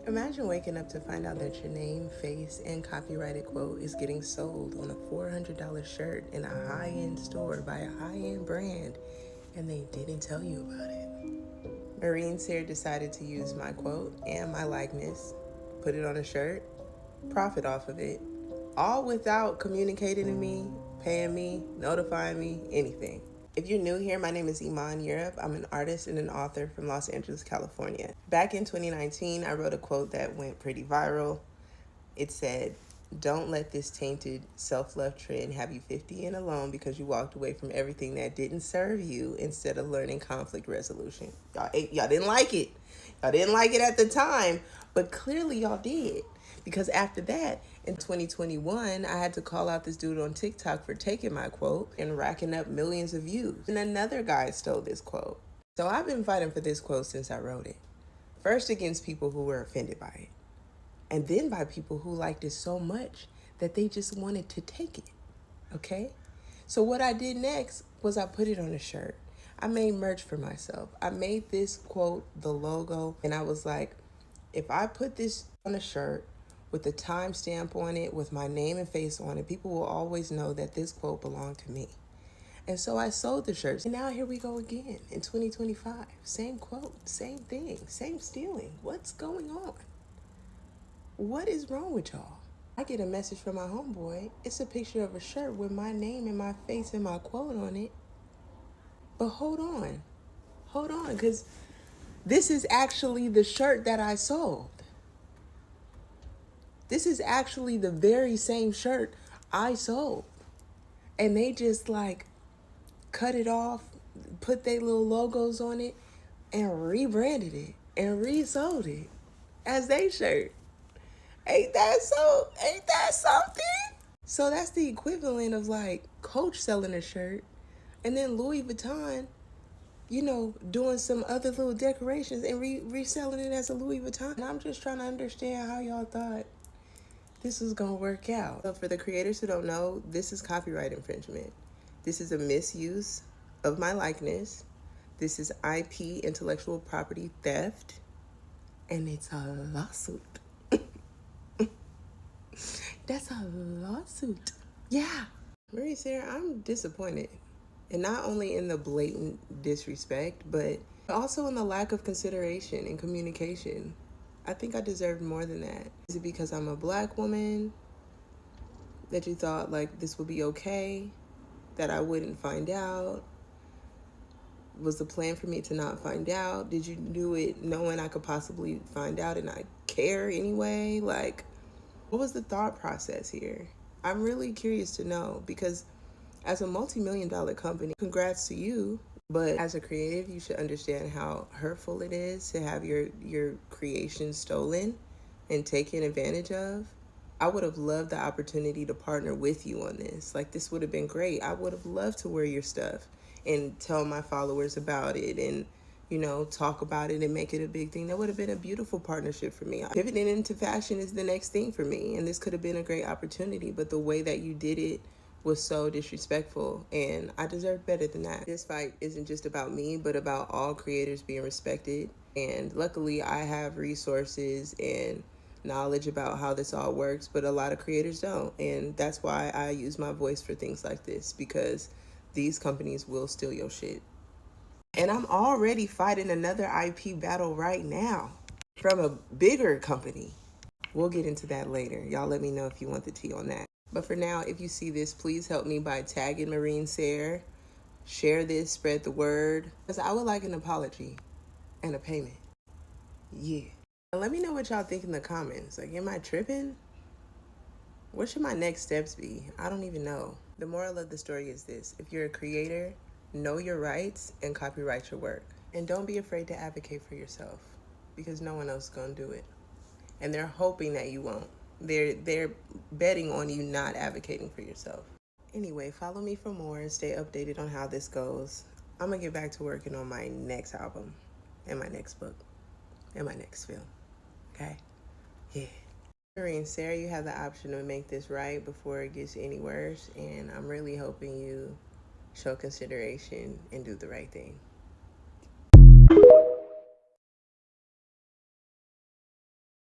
Imagine waking up to find out that your name, face, and copyrighted quote is getting sold on a $400 shirt in a high-end store by a high-end brand, and they didn't tell you about it. Marine Sear decided to use my quote and my likeness, put it on a shirt, profit off of it, all without communicating to me, paying me, notifying me, anything. If you're new here, my name is Iman Europe. I'm an artist and an author from Los Angeles, California. Back in 2019, I wrote a quote that went pretty viral. It said, "Don't let this tainted self-love trend have you 50 and alone because you walked away from everything that didn't serve you instead of learning conflict resolution." Y'all didn't like it. Y'all didn't like it at the time, but clearly y'all did. Because after that, in 2021, I had to call out this dude on TikTok for taking my quote and racking up millions of views. And another guy stole this quote. So I've been fighting for this quote since I wrote it. First against people who were offended by it, and then by people who liked it so much that they just wanted to take it, okay? So what I did next was I put it on a shirt. I made merch for myself. I made this quote the logo, and I was like, if I put this on a shirt with a timestamp on it, with my name and face on it, people will always know that this quote belonged to me. And so I sold the shirts. And now here we go again in 2025. Same quote, same thing, same stealing. What's going on? What is wrong with y'all? I get a message from my homeboy. It's a picture of a shirt with my name and my face and my quote on it. But hold on, because this is actually the shirt that I sold. This is actually the very same shirt I sold. And they just like cut it off, put their little logos on it, and rebranded it and resold it as their shirt. Ain't that something? So that's the equivalent of like Coach selling a shirt and then Louis Vuitton, doing some other little decorations and reselling it as a Louis Vuitton. And I'm just trying to understand how y'all thought this was gonna work out. So for the creators who don't know, this is copyright infringement. This is a misuse of my likeness. This is IP, intellectual property theft, and it's a lawsuit. That's a lawsuit. Yeah. Marie Sarah, I'm disappointed. And not only in the blatant disrespect, but also in the lack of consideration and communication. I think I deserved more than that. Is it because I'm a Black woman that you thought like this would be okay, that I wouldn't find out? Was the plan for me to not find out? Did you do it knowing I could possibly find out and not care anyway? Like, what was the thought process here? I'm really curious to know, because as a multi-million-dollar company, congrats to you. But as a creative, you should understand how hurtful it is to have your creation stolen and taken advantage of. I would have loved the opportunity to partner with you on this. Like, this would have been great. I would have loved to wear your stuff and tell my followers about it and, talk about it and make it a big thing. That would have been a beautiful partnership for me. Pivoting into fashion is the next thing for me, and this could have been a great opportunity, but the way that you did it was so disrespectful, and I deserve better than that. This fight isn't just about me, but about all creators being respected, and luckily I have resources and knowledge about how this all works, but a lot of creators don't, and that's why I use my voice for things like this, because these companies will steal your shit. And I'm already fighting another IP battle right now from a bigger company. We'll get into that later. Y'all let me know if you want the tea on that. But for now, if you see this, please help me by tagging Marine Sear. Share this, spread the word, because I would like an apology and a payment. Yeah. And let me know what y'all think in the comments. Like, am I tripping? What should my next steps be? I don't even know. The moral of the story is this: if you're a creator, know your rights and copyright your work. And don't be afraid to advocate for yourself, because no one else is gonna do it. And they're hoping that you won't. They're betting on you not advocating for yourself. Anyway, follow me for more and stay updated on how this goes. I'm gonna get back to working on my next album and my next book and my next film. Okay? Yeah. Marine Sarah, you have the option to make this right before it gets any worse, and I'm really hoping you show consideration and do the right thing.